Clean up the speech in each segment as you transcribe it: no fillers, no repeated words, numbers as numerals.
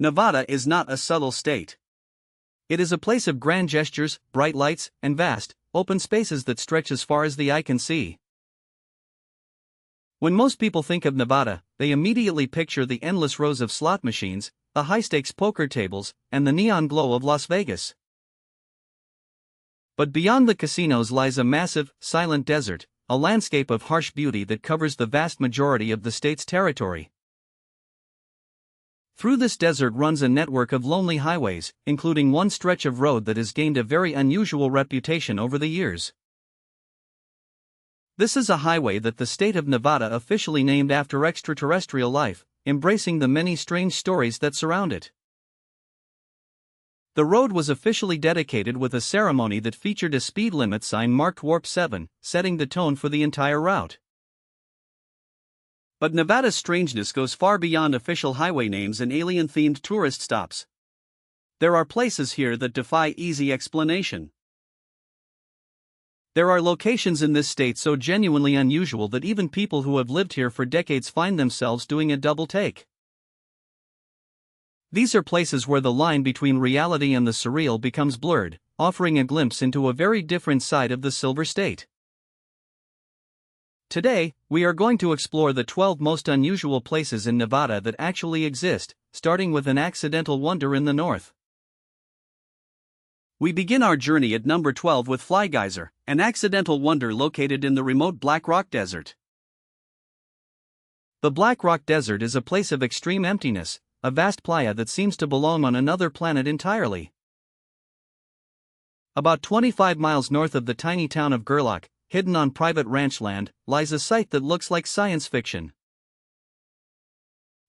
Nevada is not a subtle state. It is a place of grand gestures, bright lights, and vast, open spaces that stretch as far as the eye can see. When most people think of Nevada, they immediately picture the endless rows of slot machines, the high-stakes poker tables, and the neon glow of Las Vegas. But beyond the casinos lies a massive, silent desert, a landscape of harsh beauty that covers the vast majority of the state's territory. Through this desert runs a network of lonely highways, including one stretch of road that has gained a very unusual reputation over the years. This is a highway that the state of Nevada officially named after extraterrestrial life, embracing the many strange stories that surround it. The road was officially dedicated with a ceremony that featured a speed limit sign marked Warp 7, setting the tone for the entire route. But Nevada's strangeness goes far beyond official highway names and alien-themed tourist stops. There are places here that defy easy explanation. There are locations in this state so genuinely unusual that even people who have lived here for decades find themselves doing a double take. These are places where the line between reality and the surreal becomes blurred, offering a glimpse into a very different side of the Silver State. Today, we are going to explore the 12 most unusual places in Nevada that actually exist, starting with an accidental wonder in the north. We begin our journey at number 12 with Fly Geyser, an accidental wonder located in the remote Black Rock Desert. The Black Rock Desert is a place of extreme emptiness, a vast playa that seems to belong on another planet entirely. About 25 miles north of the tiny town of Gerlach, hidden on private ranch land, lies a site that looks like science fiction.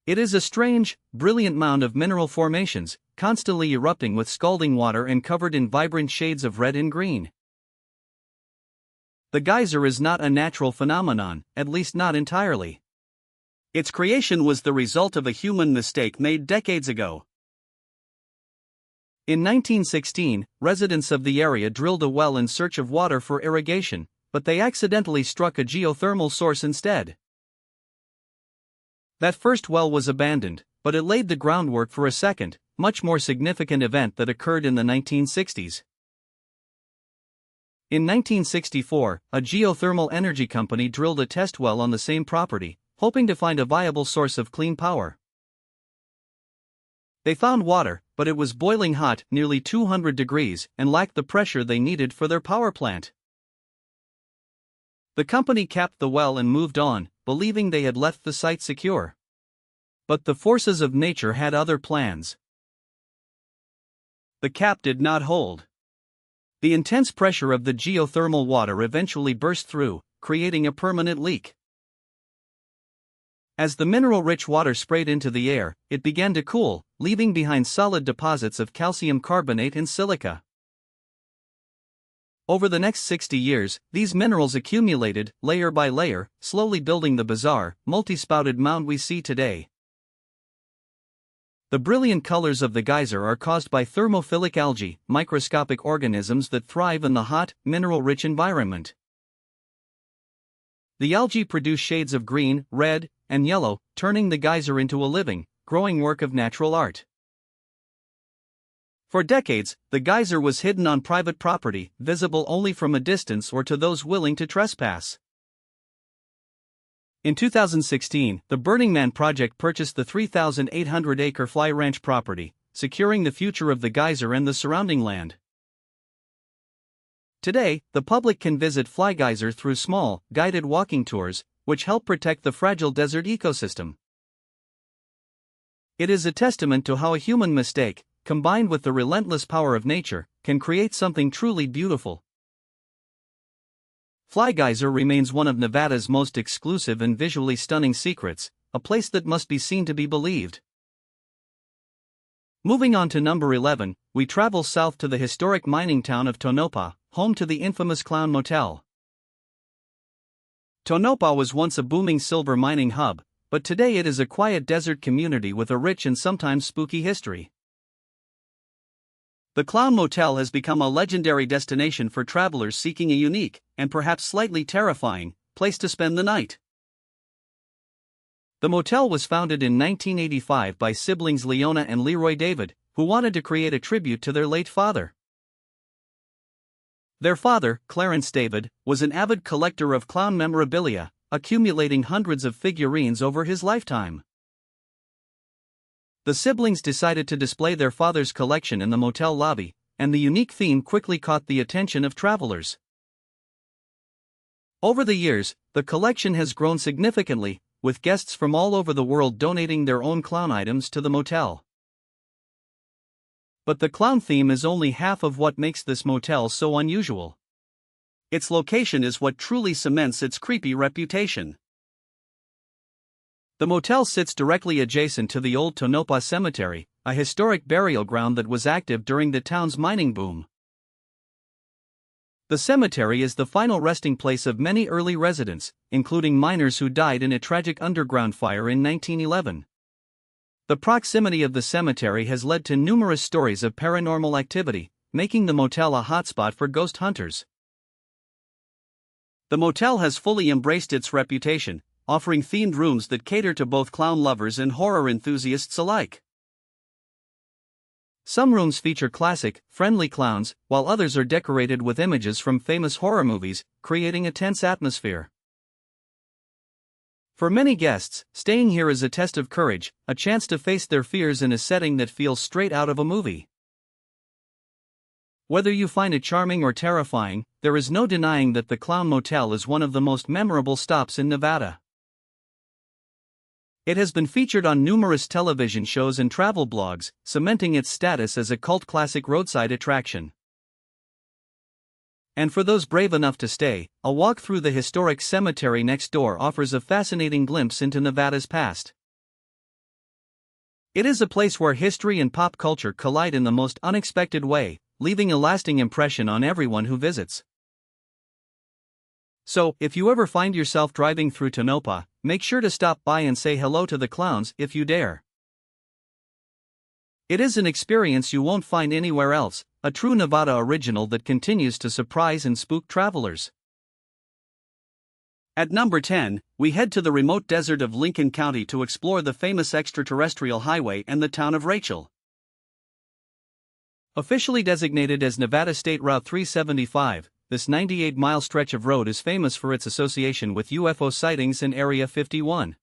It is a strange, brilliant mound of mineral formations, constantly erupting with scalding water and covered in vibrant shades of red and green. The geyser is not a natural phenomenon, at least not entirely. Its creation was the result of a human mistake made decades ago. In 1916, residents of the area drilled a well in search of water for irrigation, but they accidentally struck a geothermal source instead. That first well was abandoned, but it laid the groundwork for a second, much more significant event that occurred in the 1960s. In 1964, a geothermal energy company drilled a test well on the same property, hoping to find a viable source of clean power. They found water, but it was boiling hot, nearly 200 degrees, and lacked the pressure they needed for their power plant. The company capped the well and moved on, believing they had left the site secure. But the forces of nature had other plans. The cap did not hold. The intense pressure of the geothermal water eventually burst through, creating a permanent leak. As the mineral-rich water sprayed into the air, it began to cool, leaving behind solid deposits of calcium carbonate and silica. Over the next 60 years, these minerals accumulated, layer by layer, slowly building the bizarre, multi-spouted mound we see today. The brilliant colors of the geyser are caused by thermophilic algae, microscopic organisms that thrive in the hot, mineral-rich environment. The algae produce shades of green, red, and yellow, turning the geyser into a living, growing work of natural art. For decades, the geyser was hidden on private property, visible only from a distance or to those willing to trespass. In 2016, the Burning Man project purchased the 3,800-acre Fly Ranch property, securing the future of the geyser and the surrounding land. Today, the public can visit Fly Geyser through small, guided walking tours, which help protect the fragile desert ecosystem. It is a testament to how a human mistake, combined with the relentless power of nature, can create something truly beautiful. Fly Geyser remains one of Nevada's most exclusive and visually stunning secrets, a place that must be seen to be believed. Moving on to number 11, we travel south to the historic mining town of Tonopah, home to the infamous Clown Motel. Tonopah was once a booming silver mining hub, but today it is a quiet desert community with a rich and sometimes spooky history. The Clown Motel has become a legendary destination for travelers seeking a unique, and perhaps slightly terrifying, place to spend the night. The motel was founded in 1985 by siblings Leona and Leroy David, who wanted to create a tribute to their late father. Their father, Clarence David, was an avid collector of clown memorabilia, accumulating hundreds of figurines over his lifetime. The siblings decided to display their father's collection in the motel lobby, and the unique theme quickly caught the attention of travelers. Over the years, the collection has grown significantly, with guests from all over the world donating their own clown items to the motel. But the clown theme is only half of what makes this motel so unusual. Its location is what truly cements its creepy reputation. The motel sits directly adjacent to the old Tonopah Cemetery, a historic burial ground that was active during the town's mining boom. The cemetery is the final resting place of many early residents, including miners who died in a tragic underground fire in 1911. The proximity of the cemetery has led to numerous stories of paranormal activity, making the motel a hotspot for ghost hunters. The motel has fully embraced its reputation, offering themed rooms that cater to both clown lovers and horror enthusiasts alike. Some rooms feature classic, friendly clowns, while others are decorated with images from famous horror movies, creating a tense atmosphere. For many guests, staying here is a test of courage, a chance to face their fears in a setting that feels straight out of a movie. Whether you find it charming or terrifying, there is no denying that the Clown Motel is one of the most memorable stops in Nevada. It has been featured on numerous television shows and travel blogs, cementing its status as a cult classic roadside attraction. And for those brave enough to stay, a walk through the historic cemetery next door offers a fascinating glimpse into Nevada's past. It is a place where history and pop culture collide in the most unexpected way, leaving a lasting impression on everyone who visits. So, if you ever find yourself driving through Tonopah, make sure to stop by and say hello to the clowns if you dare. It is an experience you won't find anywhere else, a true Nevada original that continues to surprise and spook travelers. At number 10, we head to the remote desert of Lincoln County to explore the famous extraterrestrial highway and the town of Rachel. Officially designated as Nevada State Route 375, this 98-mile stretch of road is famous for its association with UFO sightings in Area 51.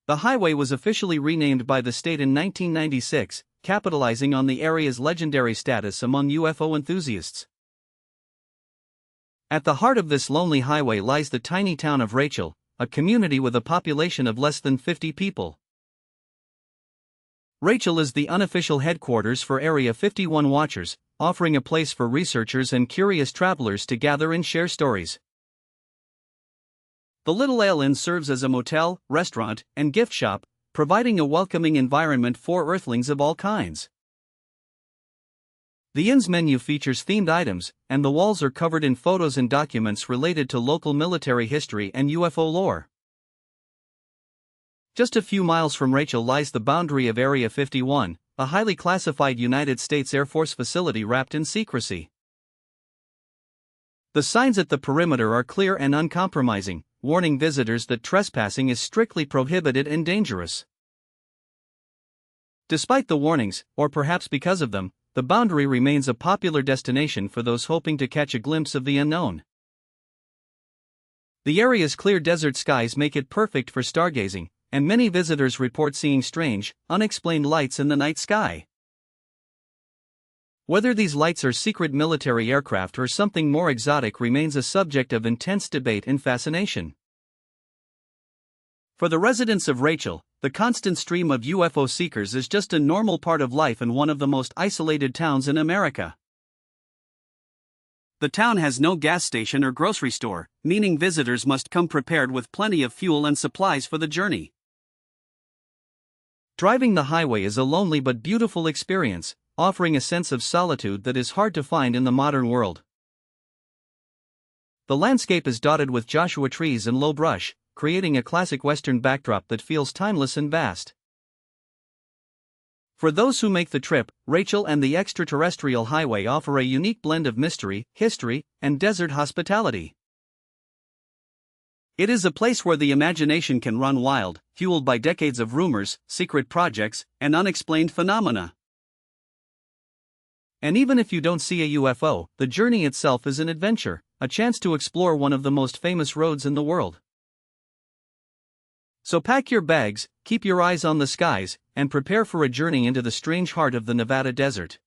The highway was officially renamed by the state in 1996, capitalizing on the area's legendary status among UFO enthusiasts. At the heart of this lonely highway lies the tiny town of Rachel, a community with a population of less than 50 people. Rachel is the unofficial headquarters for Area 51 watchers, offering a place for researchers and curious travelers to gather and share stories. The Little Ale Inn serves as a motel, restaurant, and gift shop, providing a welcoming environment for earthlings of all kinds. The inn's menu features themed items, and the walls are covered in photos and documents related to local military history and UFO lore. Just a few miles from Rachel lies the boundary of Area 51, a highly classified United States Air Force facility wrapped in secrecy. The signs at the perimeter are clear and uncompromising, warning visitors that trespassing is strictly prohibited and dangerous. Despite the warnings, or perhaps because of them, the boundary remains a popular destination for those hoping to catch a glimpse of the unknown. The area's clear desert skies make it perfect for stargazing, and many visitors report seeing strange, unexplained lights in the night sky. Whether these lights are secret military aircraft or something more exotic remains a subject of intense debate and fascination. For the residents of Rachel, the constant stream of UFO seekers is just a normal part of life in one of the most isolated towns in America. The town has no gas station or grocery store, meaning visitors must come prepared with plenty of fuel and supplies for the journey. Driving the highway is a lonely but beautiful experience, offering a sense of solitude that is hard to find in the modern world. The landscape is dotted with Joshua trees and low brush, creating a classic Western backdrop that feels timeless and vast. For those who make the trip, Rachel and the Extraterrestrial Highway offer a unique blend of mystery, history, and desert hospitality. It is a place where the imagination can run wild, fueled by decades of rumors, secret projects, and unexplained phenomena. And even if you don't see a UFO, the journey itself is an adventure, a chance to explore one of the most famous roads in the world. So pack your bags, keep your eyes on the skies, and prepare for a journey into the strange heart of the Nevada desert.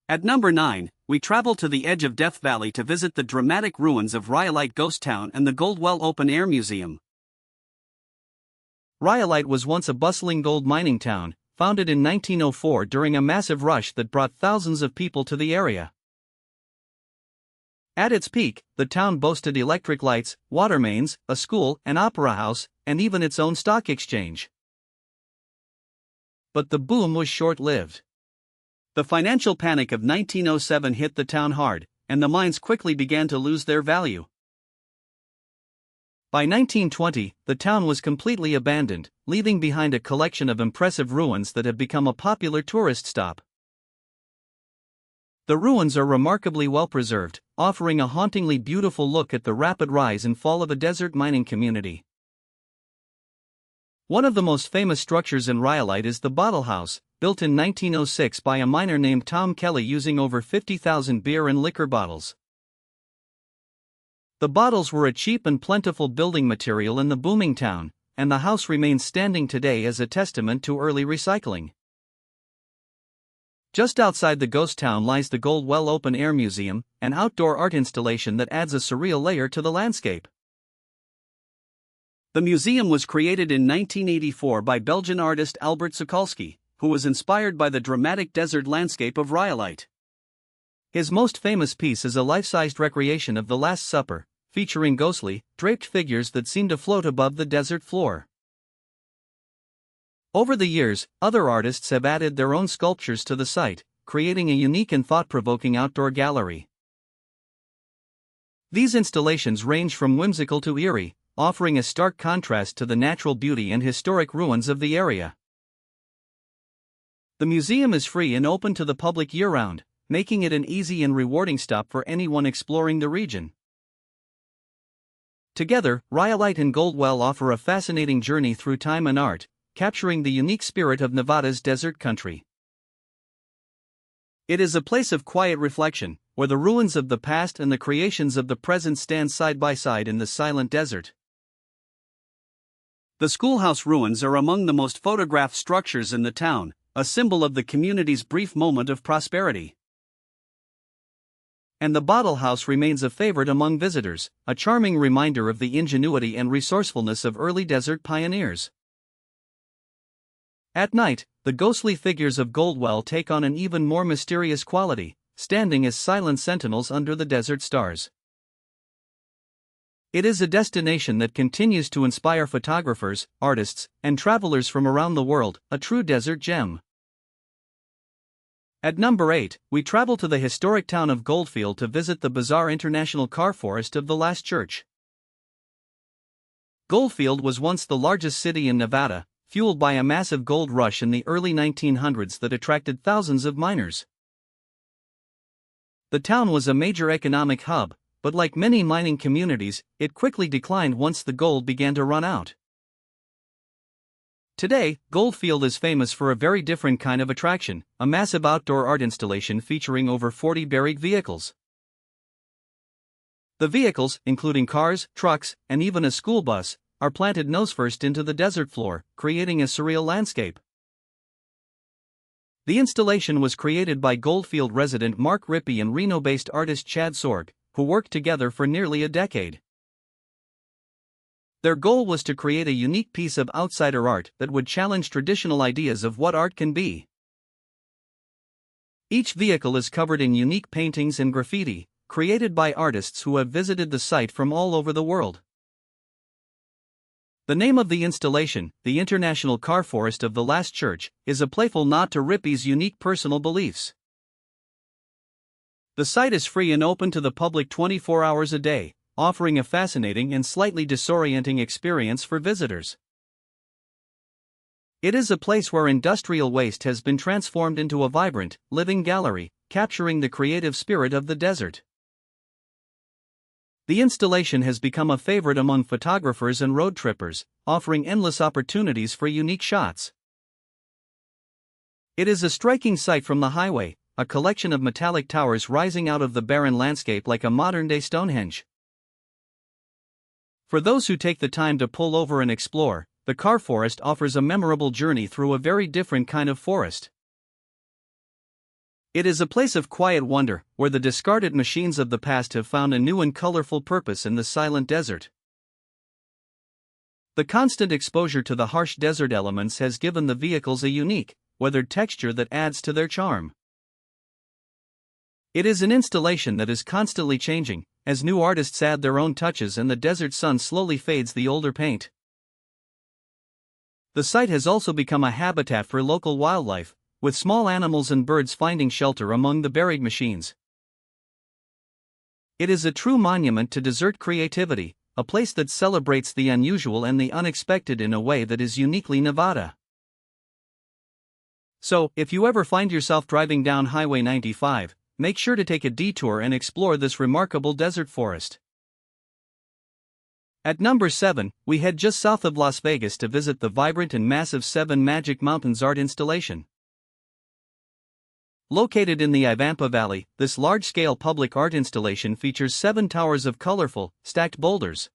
At number 9, we travel to the edge of Death Valley to visit the dramatic ruins of Rhyolite Ghost Town and the Goldwell Open Air Museum. Rhyolite was once a bustling gold mining town, founded in 1904 during a massive rush that brought thousands of people to the area. At its peak, the town boasted electric lights, water mains, a school, an opera house, and even its own stock exchange. But the boom was short-lived. The financial panic of 1907 hit the town hard, and the mines quickly began to lose their value. By 1920, the town was completely abandoned, leaving behind a collection of impressive ruins that have become a popular tourist stop. The ruins are remarkably well preserved, offering a hauntingly beautiful look at the rapid rise and fall of a desert mining community. One of the most famous structures in Rhyolite is the Bottle House, built in 1906 by a miner named Tom Kelly using over 50,000 beer and liquor bottles. The bottles were a cheap and plentiful building material in the booming town, and the house remains standing today as a testament to early recycling. Just outside the ghost town lies the Goldwell Open Air Museum, an outdoor art installation that adds a surreal layer to the landscape. The museum was created in 1984 by Belgian artist Albert Sokolsky, who was inspired by the dramatic desert landscape of Rhyolite. His most famous piece is a life-sized recreation of the Last Supper, featuring ghostly, draped figures that seem to float above the desert floor. Over the years, other artists have added their own sculptures to the site, creating a unique and thought-provoking outdoor gallery. These installations range from whimsical to eerie, offering a stark contrast to the natural beauty and historic ruins of the area. The museum is free and open to the public year-round, making it an easy and rewarding stop for anyone exploring the region. Together, Rhyolite and Goldwell offer a fascinating journey through time and art, capturing the unique spirit of Nevada's desert country. It is a place of quiet reflection, where the ruins of the past and the creations of the present stand side by side in the silent desert. The schoolhouse ruins are among the most photographed structures in the town, a symbol of the community's brief moment of prosperity. And the Bottle House remains a favorite among visitors, a charming reminder of the ingenuity and resourcefulness of early desert pioneers. At night, the ghostly figures of Goldwell take on an even more mysterious quality, standing as silent sentinels under the desert stars. It is a destination that continues to inspire photographers, artists, and travelers from around the world, a true desert gem. At number 8, we travel to the historic town of Goldfield to visit the bizarre international car forest of the Last Church. Goldfield was once the largest city in Nevada, fueled by a massive gold rush in the early 1900s that attracted thousands of miners. The town was a major economic hub, but like many mining communities, it quickly declined once the gold began to run out. Today, Goldfield is famous for a very different kind of attraction, a massive outdoor art installation featuring over 40 buried vehicles. The vehicles, including cars, trucks, and even a school bus, are planted nose-first into the desert floor, creating a surreal landscape. The installation was created by Goldfield resident Mark Rippey and Reno-based artist Chad Sorg, who worked together for nearly a decade. Their goal was to create a unique piece of outsider art that would challenge traditional ideas of what art can be. Each vehicle is covered in unique paintings and graffiti, created by artists who have visited the site from all over the world. The name of the installation, the International Car Forest of the Last Church, is a playful nod to Rippey's unique personal beliefs. The site is free and open to the public 24 hours a day, offering a fascinating and slightly disorienting experience for visitors. It is a place where industrial waste has been transformed into a vibrant, living gallery, capturing the creative spirit of the desert. The installation has become a favorite among photographers and road trippers, offering endless opportunities for unique shots. It is a striking sight from the highway, a collection of metallic towers rising out of the barren landscape like a modern-day Stonehenge. For those who take the time to pull over and explore, the car forest offers a memorable journey through a very different kind of forest. It is a place of quiet wonder, where the discarded machines of the past have found a new and colorful purpose in the silent desert. The constant exposure to the harsh desert elements has given the vehicles a unique, weathered texture that adds to their charm. It is an installation that is constantly changing, as new artists add their own touches and the desert sun slowly fades the older paint. The site has also become a habitat for local wildlife, with small animals and birds finding shelter among the buried machines. It is a true monument to desert creativity, a place that celebrates the unusual and the unexpected in a way that is uniquely Nevada. So, if you ever find yourself driving down Highway 95, make sure to take a detour and explore this remarkable desert forest. At number 7, we head just south of Las Vegas to visit the vibrant and massive Seven Magic Mountains art installation. Located in the Ivampa Valley, this large-scale public art installation features 7 towers of colorful, stacked boulders.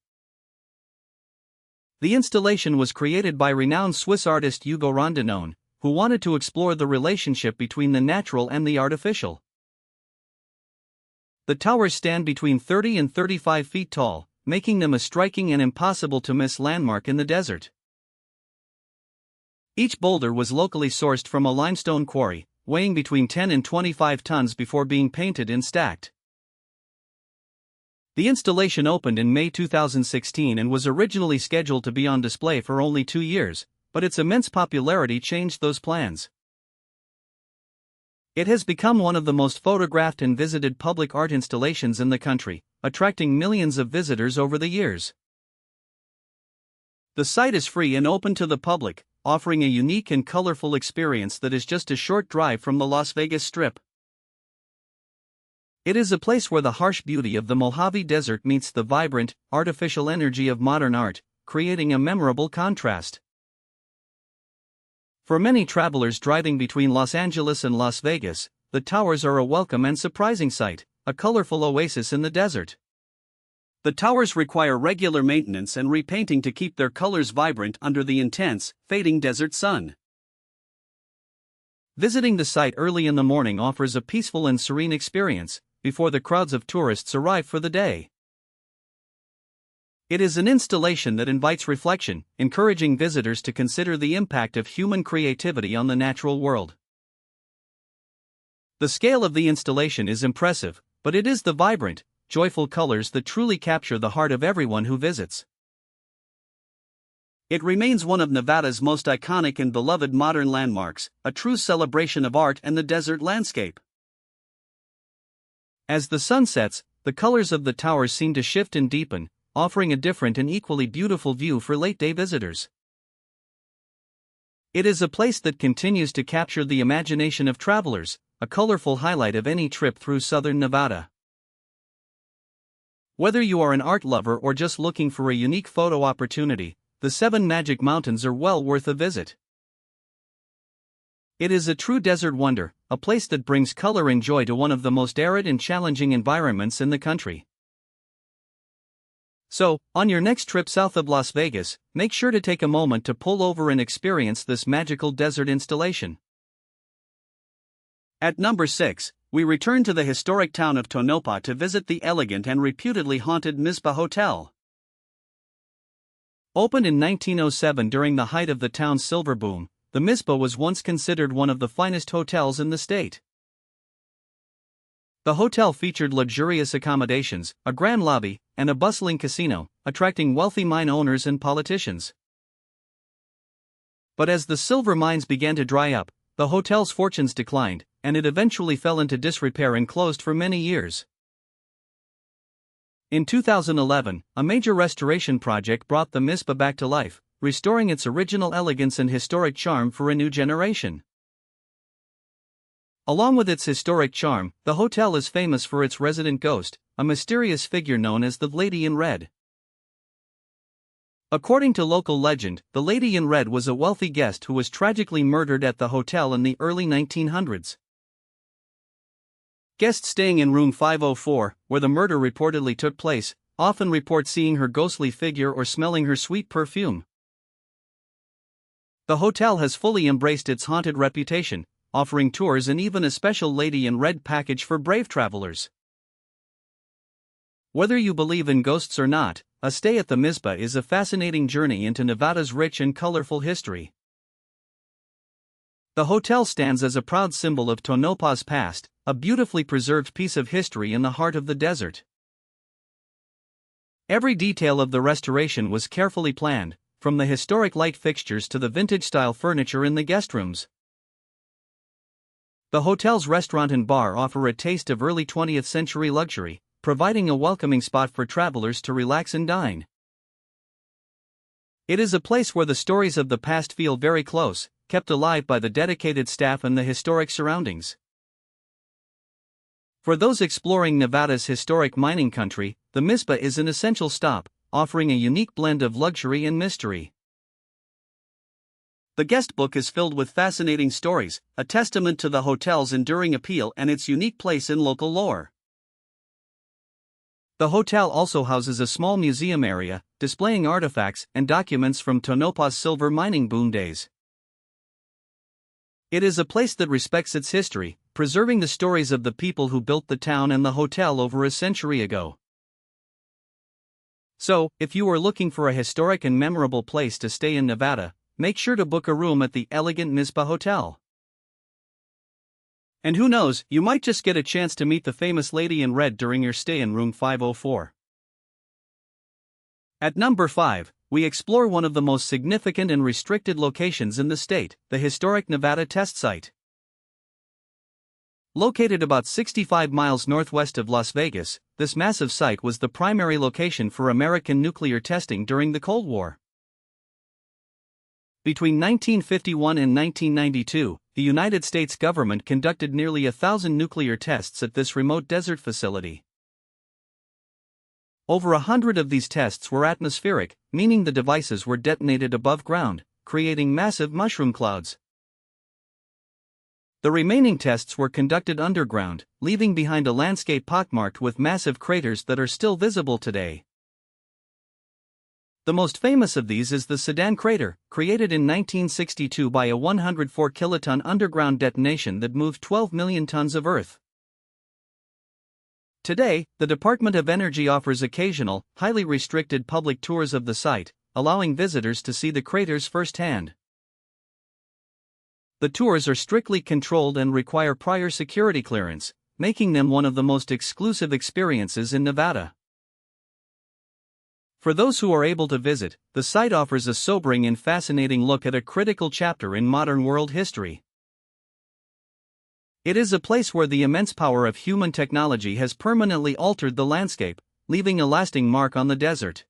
The installation was created by renowned Swiss artist Hugo Rondinone, who wanted to explore the relationship between the natural and the artificial. The towers stand between 30 and 35 feet tall, making them a striking and impossible-to-miss landmark in the desert. Each boulder was locally sourced from a limestone quarry, weighing between 10 and 25 tons before being painted and stacked. The installation opened in May 2016 and was originally scheduled to be on display for only 2 years, but its immense popularity changed those plans. It has become one of the most photographed and visited public art installations in the country, attracting millions of visitors over the years. The site is free and open to the public, offering a unique and colorful experience that is just a short drive from the Las Vegas Strip. It is a place where the harsh beauty of the Mojave Desert meets the vibrant, artificial energy of modern art, creating a memorable contrast. For many travelers driving between Los Angeles and Las Vegas, the towers are a welcome and surprising sight, a colorful oasis in the desert. The towers require regular maintenance and repainting to keep their colors vibrant under the intense, fading desert sun. Visiting the site early in the morning offers a peaceful and serene experience, before the crowds of tourists arrive for the day. It is an installation that invites reflection, encouraging visitors to consider the impact of human creativity on the natural world. The scale of the installation is impressive, but it is the vibrant, joyful colors that truly capture the heart of everyone who visits. It remains one of Nevada's most iconic and beloved modern landmarks, a true celebration of art and the desert landscape. As the sun sets, the colors of the towers seem to shift and deepen, offering a different and equally beautiful view for late-day visitors. It is a place that continues to capture the imagination of travelers, a colorful highlight of any trip through southern Nevada. Whether you are an art lover or just looking for a unique photo opportunity, the Seven Magic Mountains are well worth a visit. It is a true desert wonder, a place that brings color and joy to one of the most arid and challenging environments in the country. So, on your next trip south of Las Vegas, make sure to take a moment to pull over and experience this magical desert installation. At number 6, we return to the historic town of Tonopah to visit the elegant and reputedly haunted Mizpah Hotel. Opened in 1907 during the height of the town's silver boom, the Mizpah was once considered one of the finest hotels in the state. The hotel featured luxurious accommodations, a grand lobby, and a bustling casino, attracting wealthy mine owners and politicians. But as the silver mines began to dry up, the hotel's fortunes declined, and it eventually fell into disrepair and closed for many years. In 2011, a major restoration project brought the Mizpah back to life, restoring its original elegance and historic charm for a new generation. Along with its historic charm, the hotel is famous for its resident ghost, a mysterious figure known as the Lady in Red. According to local legend, the Lady in Red was a wealthy guest who was tragically murdered at the hotel in the early 1900s. Guests staying in room 504, where the murder reportedly took place, often report seeing her ghostly figure or smelling her sweet perfume. The hotel has fully embraced its haunted reputation, offering tours and even a special Lady in Red package for brave travelers. Whether you believe in ghosts or not, a stay at the Mizpah is a fascinating journey into Nevada's rich and colorful history. The hotel stands as a proud symbol of Tonopah's past, a beautifully preserved piece of history in the heart of the desert. Every detail of the restoration was carefully planned, from the historic light fixtures to the vintage-style furniture in the guest rooms. The hotel's restaurant and bar offer a taste of early 20th century luxury, providing a welcoming spot for travelers to relax and dine. It is a place where the stories of the past feel very close, kept alive by the dedicated staff and the historic surroundings. For those exploring Nevada's historic mining country, the Mizpah is an essential stop, offering a unique blend of luxury and mystery. The guest book is filled with fascinating stories, a testament to the hotel's enduring appeal and its unique place in local lore. The hotel also houses a small museum area, displaying artifacts and documents from Tonopah's silver mining boom days. It is a place that respects its history, preserving the stories of the people who built the town and the hotel over a century ago. So, if you are looking for a historic and memorable place to stay in Nevada, make sure to book a room at the elegant Mizpah Hotel. And who knows, you might just get a chance to meet the famous Lady in Red during your stay in room 504. At number 5, we explore one of the most significant and restricted locations in the state, the historic Nevada Test Site. Located about 65 miles northwest of Las Vegas, this massive site was the primary location for American nuclear testing during the Cold War. Between 1951 and 1992, the United States government conducted nearly 1,000 nuclear tests at this remote desert facility. Over 100 of these tests were atmospheric, meaning the devices were detonated above ground, creating massive mushroom clouds. The remaining tests were conducted underground, leaving behind a landscape pockmarked with massive craters that are still visible today. The most famous of these is the Sedan crater, created in 1962 by a 104-kiloton underground detonation that moved 12 million tons of earth. Today, the Department of Energy offers occasional, highly restricted public tours of the site, allowing visitors to see the craters firsthand. The tours are strictly controlled and require prior security clearance, making them one of the most exclusive experiences in Nevada. For those who are able to visit, the site offers a sobering and fascinating look at a critical chapter in modern world history. It is a place where the immense power of human technology has permanently altered the landscape, leaving a lasting mark on the desert.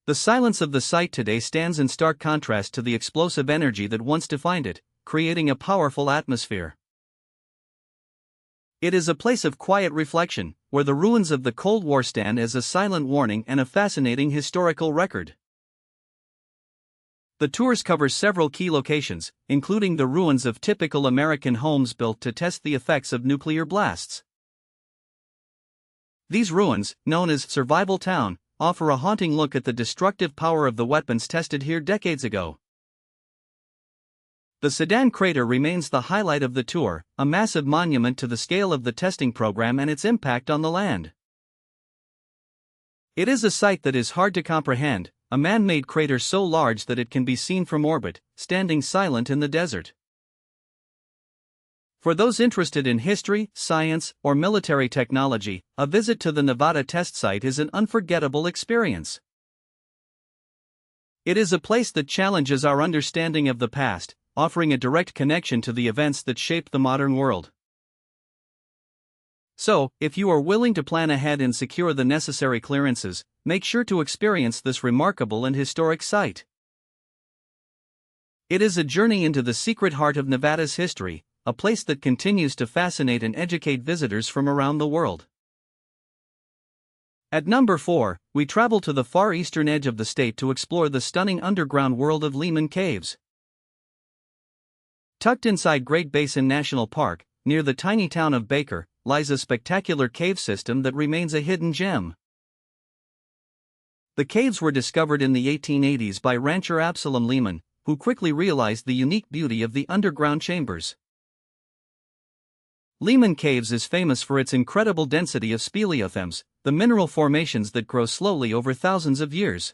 The silence of the site today stands in stark contrast to the explosive energy that once defined it, creating a powerful atmosphere. It is a place of quiet reflection, where the ruins of the Cold War stand as a silent warning and a fascinating historical record. The tours cover several key locations, including the ruins of typical American homes built to test the effects of nuclear blasts. These ruins, known as Survival Town, offer a haunting look at the destructive power of the weapons tested here decades ago. The Sedan crater remains the highlight of the tour, a massive monument to the scale of the testing program and its impact on the land. It is a sight that is hard to comprehend, a man-made crater so large that it can be seen from orbit, standing silent in the desert. For those interested in history, science, or military technology, a visit to the Nevada Test Site is an unforgettable experience. It is a place that challenges our understanding of the past, offering a direct connection to the events that shaped the modern world. So, if you are willing to plan ahead and secure the necessary clearances, make sure to experience this remarkable and historic site. It is a journey into the secret heart of Nevada's history, a place that continues to fascinate and educate visitors from around the world. At number 4, we travel to the far eastern edge of the state to explore the stunning underground world of Lehman Caves. Tucked inside Great Basin National Park, near the tiny town of Baker, lies a spectacular cave system that remains a hidden gem. The caves were discovered in the 1880s by rancher Absalom Lehman, who quickly realized the unique beauty of the underground chambers. Lehman Caves is famous for its incredible density of speleothems, the mineral formations that grow slowly over thousands of years.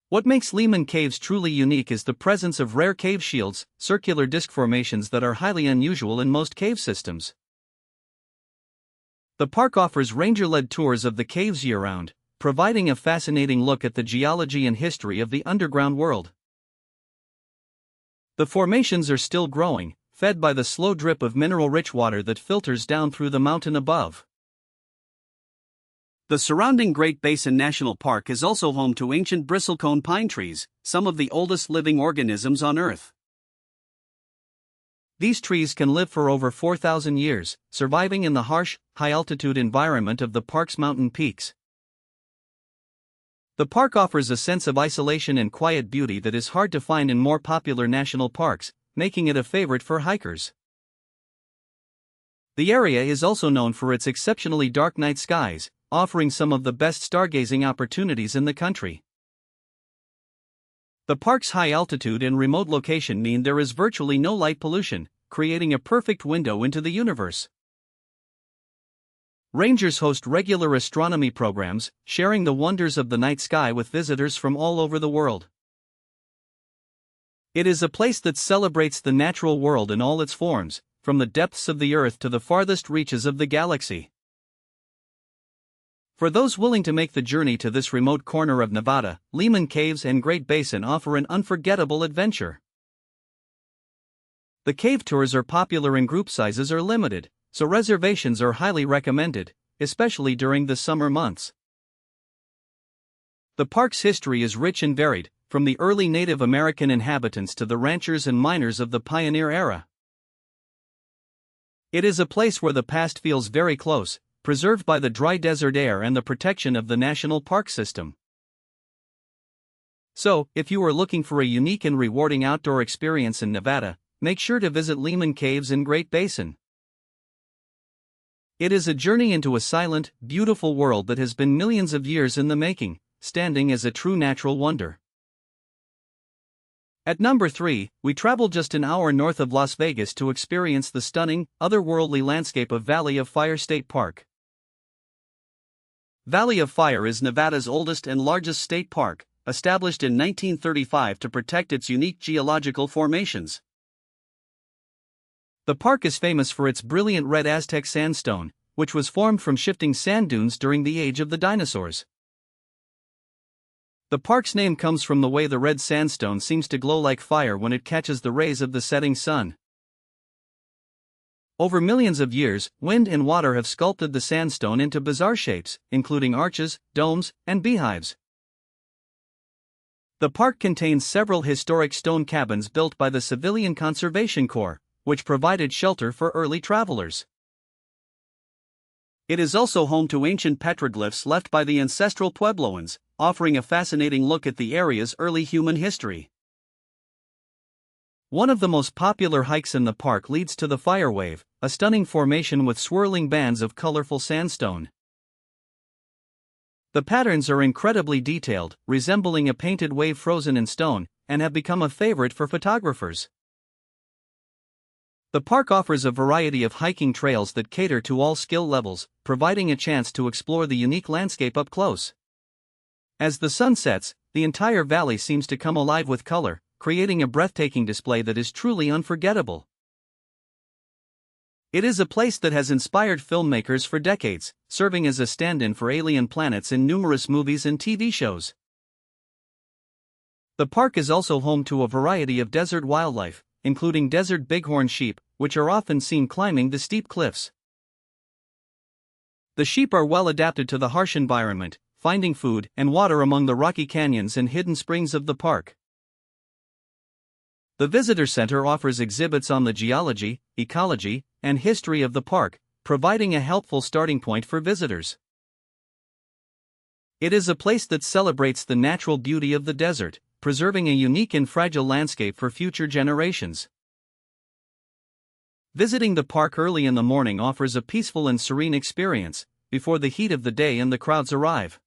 What makes Lehman Caves truly unique is the presence of rare cave shields, circular disc formations that are highly unusual in most cave systems. The park offers ranger-led tours of the caves year-round, providing a fascinating look at the geology and history of the underground world. The formations are still growing, fed by the slow drip of mineral-rich water that filters down through the mountain above. The surrounding Great Basin National Park is also home to ancient bristlecone pine trees, some of the oldest living organisms on Earth. These trees can live for over 4,000 years, surviving in the harsh, high-altitude environment of the park's mountain peaks. The park offers a sense of isolation and quiet beauty that is hard to find in more popular national parks, making it a favorite for hikers. The area is also known for its exceptionally dark night skies, offering some of the best stargazing opportunities in the country. The park's high altitude and remote location mean there is virtually no light pollution, creating a perfect window into the universe. Rangers host regular astronomy programs, sharing the wonders of the night sky with visitors from all over the world. It is a place that celebrates the natural world in all its forms, from the depths of the Earth to the farthest reaches of the galaxy. For those willing to make the journey to this remote corner of Nevada, Lehman Caves and Great Basin offer an unforgettable adventure. The cave tours are popular and group sizes are limited, so reservations are highly recommended, especially during the summer months. The park's history is rich and varied, from the early Native American inhabitants to the ranchers and miners of the pioneer era. It is a place where the past feels very close, preserved by the dry desert air and the protection of the national park system. So, if you are looking for a unique and rewarding outdoor experience in Nevada, make sure to visit Lehman Caves in Great Basin. It is a journey into a silent, beautiful world that has been millions of years in the making, standing as a true natural wonder. At number 3, we travel just an hour north of Las Vegas to experience the stunning, otherworldly landscape of Valley of Fire State Park. Valley of Fire is Nevada's oldest and largest state park, established in 1935 to protect its unique geological formations. The park is famous for its brilliant red Aztec sandstone, which was formed from shifting sand dunes during the age of the dinosaurs. The park's name comes from the way the red sandstone seems to glow like fire when it catches the rays of the setting sun. Over millions of years, wind and water have sculpted the sandstone into bizarre shapes, including arches, domes, and beehives. The park contains several historic stone cabins built by the Civilian Conservation Corps, which provided shelter for early travelers. It is also home to ancient petroglyphs left by the ancestral Puebloans, offering a fascinating look at the area's early human history. One of the most popular hikes in the park leads to the Fire Wave, a stunning formation with swirling bands of colorful sandstone. The patterns are incredibly detailed, resembling a painted wave frozen in stone, and have become a favorite for photographers. The park offers a variety of hiking trails that cater to all skill levels, providing a chance to explore the unique landscape up close. As the sun sets, the entire valley seems to come alive with color, creating a breathtaking display that is truly unforgettable. It is a place that has inspired filmmakers for decades, serving as a stand-in for alien planets in numerous movies and TV shows. The park is also home to a variety of desert wildlife, including desert bighorn sheep, which are often seen climbing the steep cliffs. The sheep are well adapted to the harsh environment, finding food and water among the rocky canyons and hidden springs of the park. The visitor center offers exhibits on the geology, ecology, and history of the park, providing a helpful starting point for visitors. It is a place that celebrates the natural beauty of the desert, preserving a unique and fragile landscape for future generations. Visiting the park early in the morning offers a peaceful and serene experience, before the heat of the day and the crowds arrive.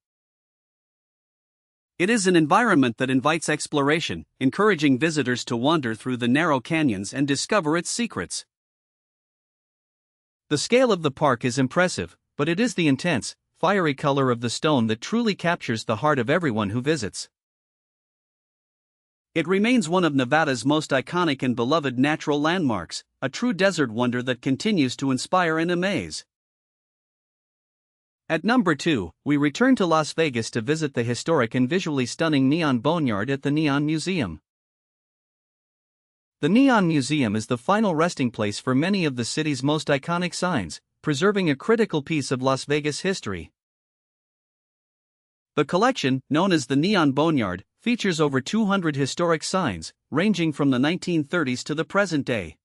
It is an environment that invites exploration, encouraging visitors to wander through the narrow canyons and discover its secrets. The scale of the park is impressive, but it is the intense, fiery color of the stone that truly captures the heart of everyone who visits. It remains one of Nevada's most iconic and beloved natural landmarks, a true desert wonder that continues to inspire and amaze. At number 2, we return to Las Vegas to visit the historic and visually stunning Neon Boneyard at the Neon Museum. The Neon Museum is the final resting place for many of the city's most iconic signs, preserving a critical piece of Las Vegas history. The collection, known as the Neon Boneyard, features over 200 historic signs, ranging from the 1930s to the present day.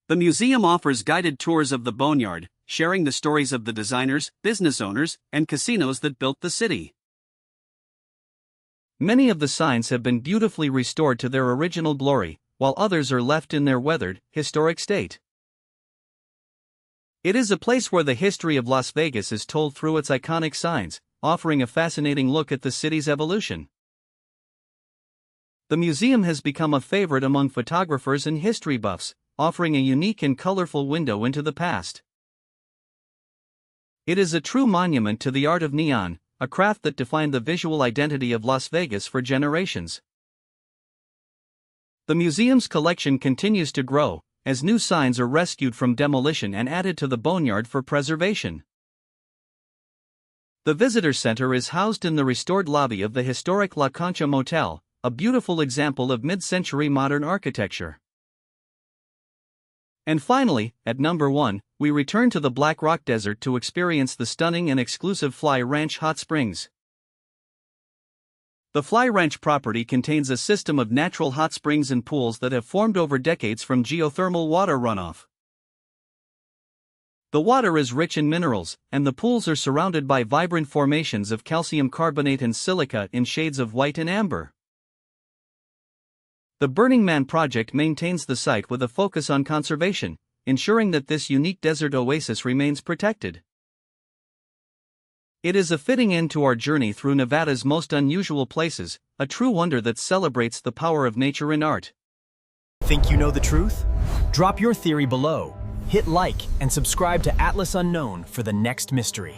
The museum offers guided tours of the boneyard, sharing the stories of the designers, business owners, and casinos that built the city. Many of the signs have been beautifully restored to their original glory, while others are left in their weathered, historic state. It is a place where the history of Las Vegas is told through its iconic signs, offering a fascinating look at the city's evolution. The museum has become a favorite among photographers and history buffs, offering a unique and colorful window into the past. It is a true monument to the art of neon, a craft that defined the visual identity of Las Vegas for generations. The museum's collection continues to grow, as new signs are rescued from demolition and added to the boneyard for preservation. The visitor center is housed in the restored lobby of the historic La Concha Motel, a beautiful example of mid-century modern architecture. And finally, at number 1, we return to the Black Rock Desert to experience the stunning and exclusive Fly Ranch Hot Springs. The Fly Ranch property contains a system of natural hot springs and pools that have formed over decades from geothermal water runoff. The water is rich in minerals, and the pools are surrounded by vibrant formations of calcium carbonate and silica in shades of white and amber. The Burning Man project maintains the site with a focus on conservation, ensuring that this unique desert oasis remains protected. It is a fitting end to our journey through Nevada's most unusual places, a true wonder that celebrates the power of nature in art. Think you know the truth? Drop your theory below, hit like, and subscribe to Atlas Unknown for the next mystery.